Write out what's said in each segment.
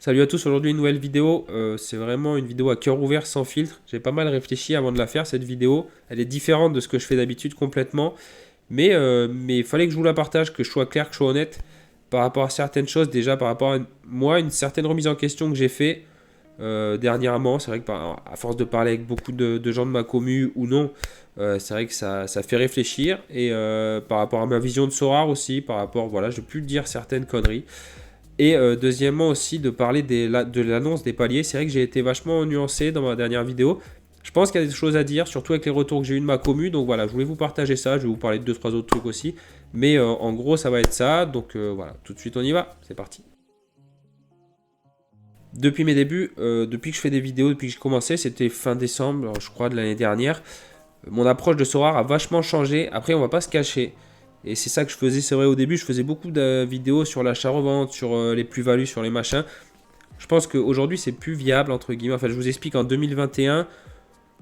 Salut à tous, aujourd'hui une nouvelle vidéo, c'est vraiment une vidéo à cœur ouvert sans filtre. J'ai pas mal réfléchi avant de la faire cette vidéo, elle est différente de ce que je fais d'habitude complètement, mais il fallait que je vous la partage, que je sois clair, que je sois honnête par rapport à certaines choses, déjà par rapport à moi, une certaine remise en question que j'ai fait dernièrement. C'est vrai que à force de parler avec beaucoup de gens de ma commu ou non, c'est vrai que ça fait réfléchir, et par rapport à ma vision de Sorare aussi, par rapport, voilà, je peux dire certaines conneries. Et deuxièmement aussi de parler de l'annonce des paliers. C'est vrai que j'ai été vachement nuancé dans ma dernière vidéo. Je pense qu'il y a des choses à dire, surtout avec les retours que j'ai eu de ma commu. Donc voilà, je voulais vous partager ça. Je vais vous parler de 2-3 autres trucs aussi. Mais en gros, ça va être ça. Donc voilà, tout de suite on y va. C'est parti. Depuis mes débuts, depuis que je fais des vidéos, depuis que j'ai commencé, c'était fin décembre, je crois, de l'année dernière. Mon approche de Sorare a vachement changé. Après, on va pas se cacher. Et c'est ça que je faisais, c'est vrai, au début, je faisais beaucoup de vidéos sur l'achat-revente, sur les plus-values, sur les machins. Je pense qu'aujourd'hui, c'est plus viable, entre guillemets. Enfin, je vous explique, en 2021,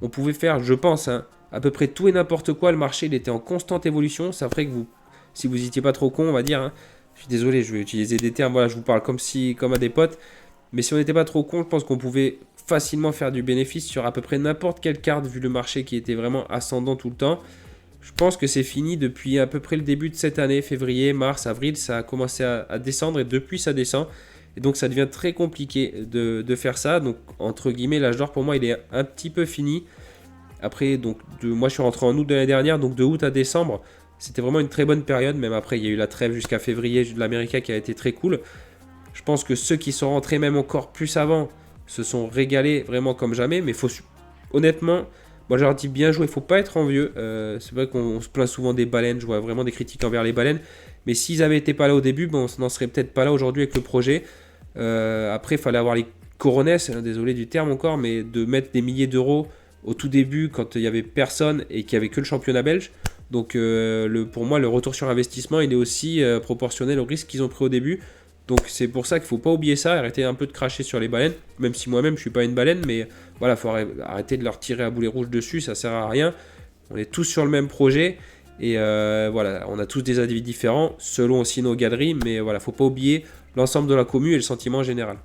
on pouvait faire, je pense, hein, à peu près tout et n'importe quoi. Le marché, il était en constante évolution. C'est vrai que vous, si vous n'étiez pas trop con, on va dire, hein, je suis désolé, je vais utiliser des termes, voilà, je vous parle comme à des potes. Mais si on n'était pas trop con, je pense qu'on pouvait facilement faire du bénéfice sur à peu près n'importe quelle carte, vu le marché qui était vraiment ascendant tout le temps. Je pense que c'est fini depuis à peu près le début de cette année, février, mars, avril, ça a commencé à descendre et depuis ça descend. Et donc ça devient très compliqué de faire ça. Donc entre guillemets, l'âge d'or pour moi il est un petit peu fini. Après, donc moi je suis rentré en août de l'année dernière, donc de août à décembre, c'était vraiment une très bonne période. Même après, il y a eu la trêve jusqu'à février de l'Amérique qui a été très cool. Je pense que ceux qui sont rentrés même encore plus avant se sont régalés vraiment comme jamais. Mais faut honnêtement, moi, je leur dis bien joué, il faut pas être envieux. C'est vrai qu'on se plaint souvent des baleines, je vois vraiment des critiques envers les baleines. Mais s'ils avaient été pas là au début, bon, on n'en serait peut-être pas là aujourd'hui avec le projet. Après, il fallait avoir les coronesses, hein, désolé du terme encore, mais de mettre des milliers d'euros au tout début quand il y avait personne et qu'il y avait que le championnat belge. Donc, pour moi, le retour sur investissement, il est aussi proportionnel au risque qu'ils ont pris au début. Donc c'est pour ça qu'il ne faut pas oublier ça, arrêter un peu de cracher sur les baleines, même si moi-même je ne suis pas une baleine, mais voilà, il faut arrêter de leur tirer à boulet rouge dessus, ça sert à rien. On est tous sur le même projet, et voilà, on a tous des avis différents, selon aussi nos galeries, mais voilà, faut pas oublier l'ensemble de la commu et le sentiment général.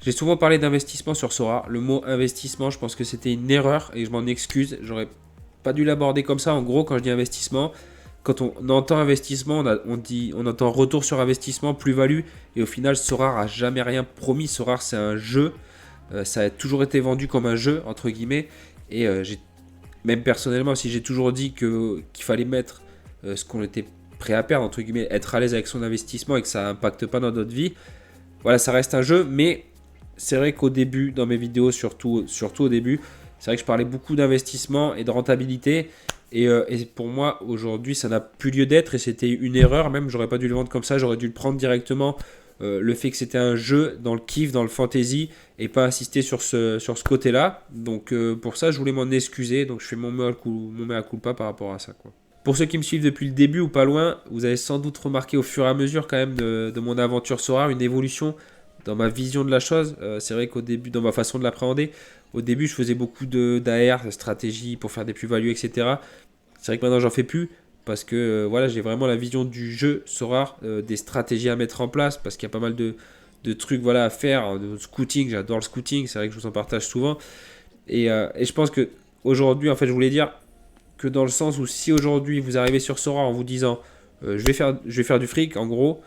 J'ai souvent parlé d'investissement sur Sora. Le mot investissement, je pense que c'était une erreur et je m'en excuse. J'aurais pas dû l'aborder comme ça. En gros, quand je dis investissement, quand on entend investissement, on entend retour sur investissement, plus-value. Et au final, Sora a jamais rien promis. Sora, c'est un jeu. Ça a toujours été vendu comme un jeu, entre guillemets. Et même personnellement, si j'ai toujours dit qu'il fallait mettre ce qu'on était prêt à perdre, entre guillemets, être à l'aise avec son investissement et que ça n'impacte pas dans notre vie, voilà, ça reste un jeu. Mais c'est vrai qu'au début, dans mes vidéos, surtout au début, c'est vrai que je parlais beaucoup d'investissement et de rentabilité. Et pour moi, aujourd'hui, ça n'a plus lieu d'être et c'était une erreur. Même, j'aurais pas dû le vendre comme ça, j'aurais dû le prendre directement. Le fait que c'était un jeu dans le kiff, dans le fantasy et pas insister sur ce côté-là. Donc, pour ça, je voulais m'en excuser. Donc, je fais mon mea culpa par rapport à ça, quoi. Pour ceux qui me suivent depuis le début ou pas loin, vous avez sans doute remarqué au fur et à mesure quand même de mon aventure Sora une évolution dans ma vision de la chose. C'est vrai qu'au début, dans ma façon de l'appréhender, au début, je faisais beaucoup d'AR, de stratégie pour faire des plus-values, etc. C'est vrai que maintenant, j'en fais plus parce que voilà, j'ai vraiment la vision du jeu Sora, des stratégies à mettre en place parce qu'il y a pas mal de trucs voilà, à faire. De scouting, j'adore le scouting, c'est vrai que je vous en partage souvent. Et je pense que aujourd'hui, en fait, je voulais dire que dans le sens où si aujourd'hui vous arrivez sur Sora en vous disant je vais faire du fric, en gros,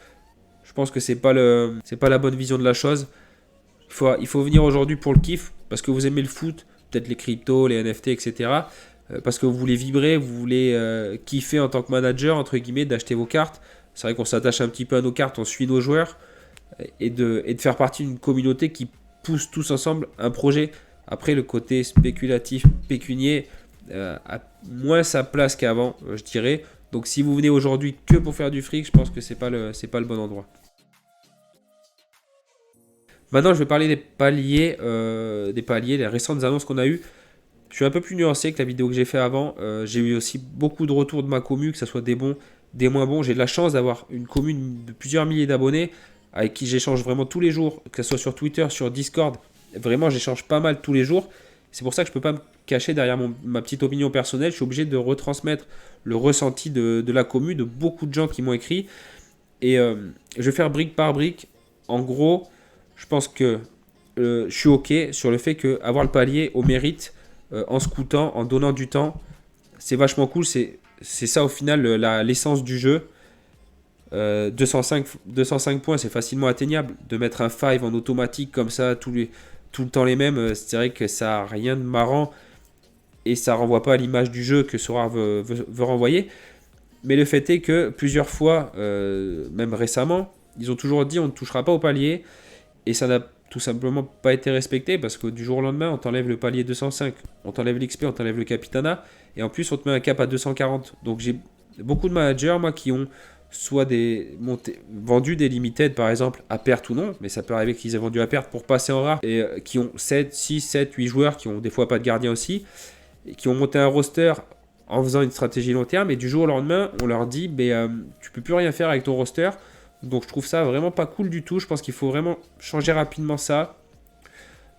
je pense que c'est pas la bonne vision de la chose. Il faut venir aujourd'hui pour le kiff, parce que vous aimez le foot, peut-être les cryptos, les NFT, etc. Parce que vous voulez vibrer, vous voulez kiffer en tant que manager, entre guillemets, d'acheter vos cartes. C'est vrai qu'on s'attache un petit peu à nos cartes, on suit nos joueurs, et de faire partie d'une communauté qui pousse tous ensemble un projet. Après, le côté spéculatif, pécunier, a moins sa place qu'avant, je dirais. Donc si vous venez aujourd'hui que pour faire du fric, je pense que c'est pas le bon endroit. Maintenant, je vais parler des paliers, les récentes annonces qu'on a eues. Je suis un peu plus nuancé que la vidéo que j'ai fait avant. J'ai eu aussi beaucoup de retours de ma commu, que ce soit des bons, des moins bons. J'ai de la chance d'avoir une commune de plusieurs milliers d'abonnés avec qui j'échange vraiment tous les jours, que ce soit sur Twitter, sur Discord. Vraiment, j'échange pas mal tous les jours. C'est pour ça que je ne peux pas me cacher derrière ma petite opinion personnelle. Je suis obligé de retransmettre le ressenti de la commu, de beaucoup de gens qui m'ont écrit. Et je vais faire brique par brique en gros, je pense que je suis OK sur le fait qu'avoir le palier au mérite, en scoutant, en donnant du temps, c'est vachement cool. C'est ça au final l'essence du jeu. 205 points, c'est facilement atteignable. De mettre un 5 en automatique comme ça, tout le temps les mêmes, c'est vrai que ça n'a rien de marrant et ça renvoie pas à l'image du jeu que Sora veut renvoyer. Mais le fait est que plusieurs fois, même récemment, ils ont toujours dit on ne touchera pas au palier et ça n'a tout simplement pas été respecté parce que du jour au lendemain, on t'enlève le palier 205, on t'enlève l'XP, on t'enlève le Capitana et en plus on te met un cap à 240. Donc j'ai beaucoup de managers, moi, qui ont soit vendu des limited par exemple à perte ou non, mais ça peut arriver qu'ils aient vendu à perte pour passer en rare et qui ont 7, 6, 7, 8 joueurs qui ont des fois pas de gardien aussi et qui ont monté un roster en faisant une stratégie long terme et du jour au lendemain on leur dit tu peux plus rien faire avec ton roster. Donc je trouve ça vraiment pas cool du tout. Je pense qu'il faut vraiment changer rapidement ça.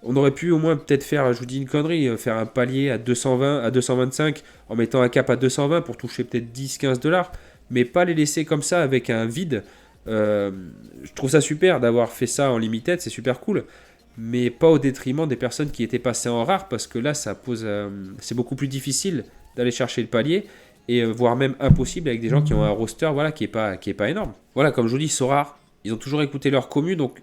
On aurait pu au moins peut-être faire, je vous dis une connerie, faire un palier à 220, à 225 en mettant un cap à 220 pour toucher peut-être 10-15$, mais pas les laisser comme ça avec un vide. Je trouve ça super d'avoir fait ça en limited, c'est super cool, mais pas au détriment des personnes qui étaient passées en rare parce que là ça pose, c'est beaucoup plus difficile d'aller chercher le palier et voire même impossible avec des gens qui ont un roster voilà, qui est pas énorme. Voilà, comme je vous dis, Sorare, ils ont toujours écouté leur commu, donc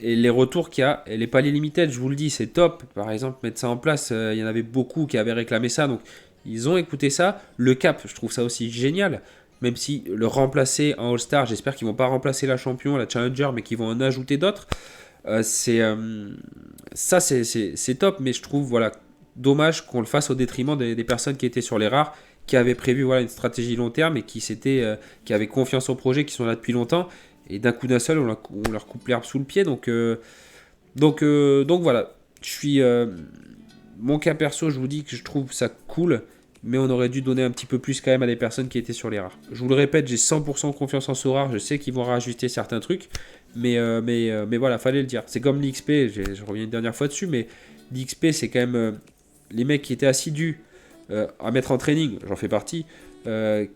et les retours qu'il y a, et les paliers limited, je vous le dis, c'est top. Par exemple, mettre ça en place, il y en avait beaucoup qui avaient réclamé ça, donc ils ont écouté ça. Le cap, je trouve ça aussi génial, même si le remplacer en All-Star, j'espère qu'ils vont pas remplacer la champion, la Challenger, mais qu'ils vont en ajouter d'autres. Ça, c'est top, mais je trouve voilà, dommage qu'on le fasse au détriment des personnes qui étaient sur les rares, qui avaient prévu voilà, une stratégie long terme et qui avaient confiance au projet, qui sont là depuis longtemps. Et d'un coup d'un seul, on leur coupe l'herbe sous le pied. Donc voilà. Je suis. Mon cas perso, je vous dis que je trouve ça cool. Mais on aurait dû donner un petit peu plus quand même à des personnes qui étaient sur les rares. Je vous le répète, j'ai 100% confiance en Sorare. Je sais qu'ils vont rajuster certains trucs. Mais voilà, fallait le dire. C'est comme l'XP. Je reviens une dernière fois dessus. Mais l'XP, c'est quand même les mecs qui étaient assidus à mettre en training. J'en fais partie.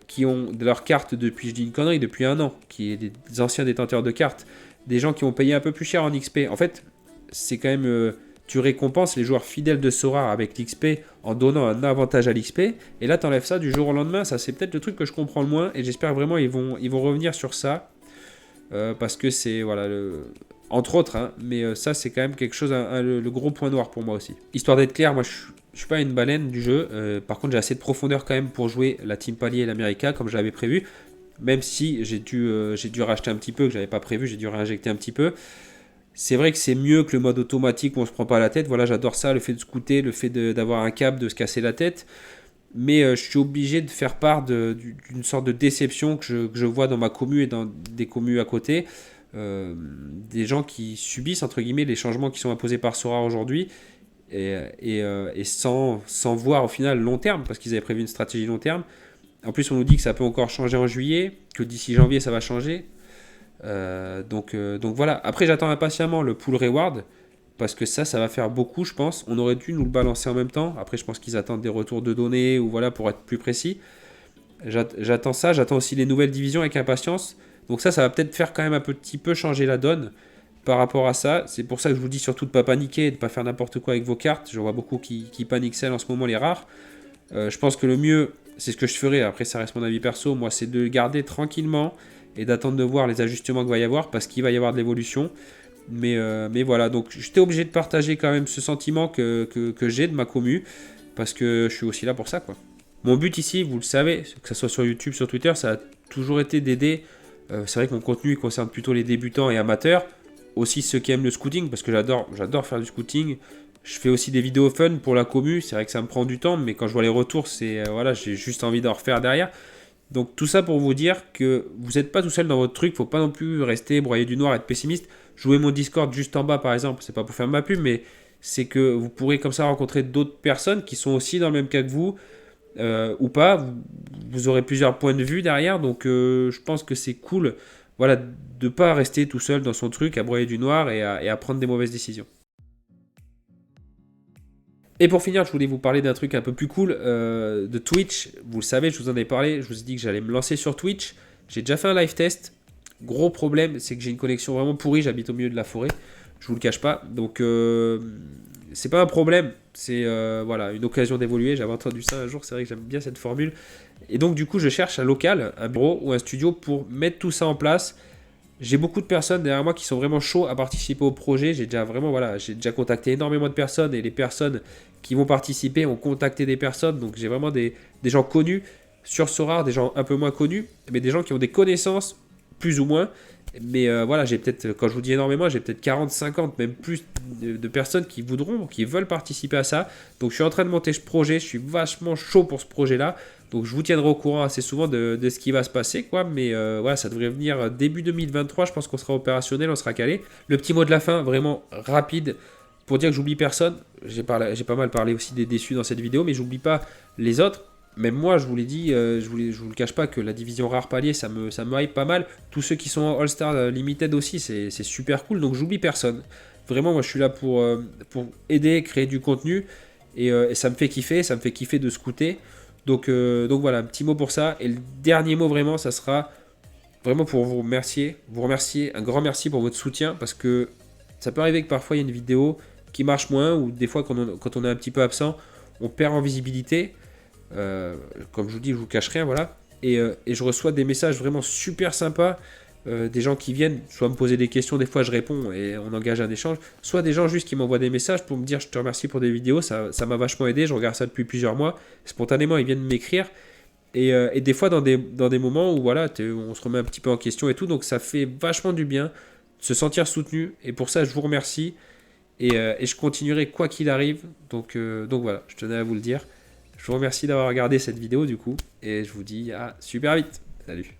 Qui ont de leurs cartes depuis, je dis une connerie, depuis 1 an, qui est des anciens détenteurs de cartes, des gens qui ont payé un peu plus cher en XP. En fait, c'est quand même, tu récompenses les joueurs fidèles de Sora avec l'XP en donnant un avantage à l'XP, et là t'enlèves ça du jour au lendemain. Ça c'est peut-être le truc que je comprends le moins, et j'espère vraiment ils vont revenir sur ça, parce que c'est, voilà, entre autres, hein, mais ça c'est quand même quelque chose, le gros point noir pour moi aussi. Histoire d'être clair, moi je suis pas une baleine du jeu. Par contre, j'ai assez de profondeur quand même pour jouer la Team Palier et l'America comme je l'avais prévu. Même si j'ai dû racheter un petit peu, que j'avais pas prévu, j'ai dû réinjecter un petit peu. C'est vrai que c'est mieux que le mode automatique où on se prend pas la tête. Voilà, j'adore ça, le fait de scouter, le fait d'avoir un cap, de se casser la tête. Mais je suis obligé de faire part d'une sorte de déception que je vois dans ma commu et dans des communes à côté. Des gens qui subissent, entre guillemets, les changements qui sont imposés par Sora aujourd'hui. Et sans voir au final long terme, parce qu'ils avaient prévu une stratégie long terme. En plus, on nous dit que ça peut encore changer en juillet, que d'ici janvier, ça va changer. Donc voilà. Après, j'attends impatiemment le pool reward, parce que ça va faire beaucoup, je pense. On aurait dû nous le balancer en même temps. Après, je pense qu'ils attendent des retours de données, ou voilà, pour être plus précis. J'attends ça. J'attends aussi les nouvelles divisions avec impatience. Donc ça va peut-être faire quand même un petit peu changer la donne par rapport à ça. C'est pour ça que je vous dis surtout de ne pas paniquer, de ne pas faire n'importe quoi avec vos cartes. Je vois beaucoup qui paniquent en ce moment, les rares. Je pense que le mieux, c'est ce que je ferai, après ça reste mon avis perso, moi c'est de garder tranquillement et d'attendre de voir les ajustements qu'il va y avoir, parce qu'il va y avoir de l'évolution. Mais voilà, donc j'étais obligé de partager quand même ce sentiment que j'ai de ma commu, parce que je suis aussi là pour ça, quoi. Mon but ici, vous le savez, que ce soit sur YouTube, sur Twitter, ça a toujours été d'aider. C'est vrai que mon contenu concerne plutôt les débutants et amateurs, aussi ceux qui aiment le scouting, parce que j'adore faire du scouting. Je fais aussi des vidéos fun pour la commu, c'est vrai que ça me prend du temps, mais quand je vois les retours, voilà, j'ai juste envie d'en refaire derrière. Donc tout ça pour vous dire que vous n'êtes pas tout seul dans votre truc, faut pas non plus rester broyer du noir, être pessimiste. Jouez mon Discord juste en bas par exemple, c'est pas pour faire ma pub, mais c'est que vous pourrez comme ça rencontrer d'autres personnes qui sont aussi dans le même cas que vous, ou pas. Vous aurez plusieurs points de vue derrière, donc je pense que c'est cool, voilà, de pas rester tout seul dans son truc à broyer du noir et à prendre des mauvaises décisions. Et pour finir, je voulais vous parler d'un truc un peu plus cool, de Twitch. Vous le savez, je vous en ai parlé, je vous ai dit que j'allais me lancer sur Twitch. J'ai déjà fait un live test. Gros problème, c'est que j'ai une connexion vraiment pourrie, j'habite au milieu de la forêt, je vous le cache pas. Donc c'est pas un problème, c'est voilà, une occasion d'évoluer. J'avais entendu ça un jour, c'est vrai que j'aime bien cette formule. Et donc du coup, je cherche un local, un bureau ou un studio pour mettre tout ça en place. J'ai beaucoup de personnes derrière moi qui sont vraiment chauds à participer au projet. J'ai déjà contacté énormément de personnes et les personnes qui vont participer ont contacté des personnes. Donc j'ai vraiment des gens connus sur Sorare, des gens un peu moins connus, mais des gens qui ont des connaissances plus ou moins. Mais voilà, j'ai peut-être, quand je vous dis énormément, j'ai peut-être 40, 50, même plus de personnes qui voudront, qui veulent participer à ça. Donc je suis en train de monter ce projet, je suis vachement chaud pour ce projet-là. Donc je vous tiendrai au courant assez souvent de ce qui va se passer, quoi. Mais voilà, ça devrait venir début 2023, je pense qu'on sera opérationnel, on sera calé. Le petit mot de la fin, vraiment rapide, pour dire que j'oublie personne. J'ai pas mal parlé aussi des déçus dans cette vidéo, mais j'oublie pas les autres. Même moi, je vous l'ai dit, je vous le cache pas que la division rare palier, ça me hype pas mal. Tous ceux qui sont en All-Star Limited aussi, c'est super cool. Donc j'oublie personne. Vraiment, moi je suis là pour aider, créer du contenu. Et ça me fait kiffer de scouter. Donc voilà, un petit mot pour ça. Et le dernier mot vraiment, ça sera vraiment pour vous remercier. Vous remercier, un grand merci pour votre soutien. Parce que ça peut arriver que parfois il y a une vidéo qui marche moins. Ou des fois quand on est un petit peu absent, on perd en visibilité. Comme je vous dis, je vous cache rien, voilà. Et je reçois des messages vraiment super sympas, des gens qui viennent soit me poser des questions, des fois je réponds et on engage un échange, soit des gens juste qui m'envoient des messages pour me dire je te remercie pour des vidéos, ça m'a vachement aidé, je regarde ça depuis plusieurs mois, spontanément ils viennent m'écrire. Et des fois dans des moments où voilà, on se remet un petit peu en question et tout, donc ça fait vachement du bien de se sentir soutenu, et pour ça je vous remercie. Et je continuerai quoi qu'il arrive, donc voilà, je tenais à vous le dire. Je vous remercie d'avoir regardé cette vidéo du coup, et je vous dis à super vite. Salut.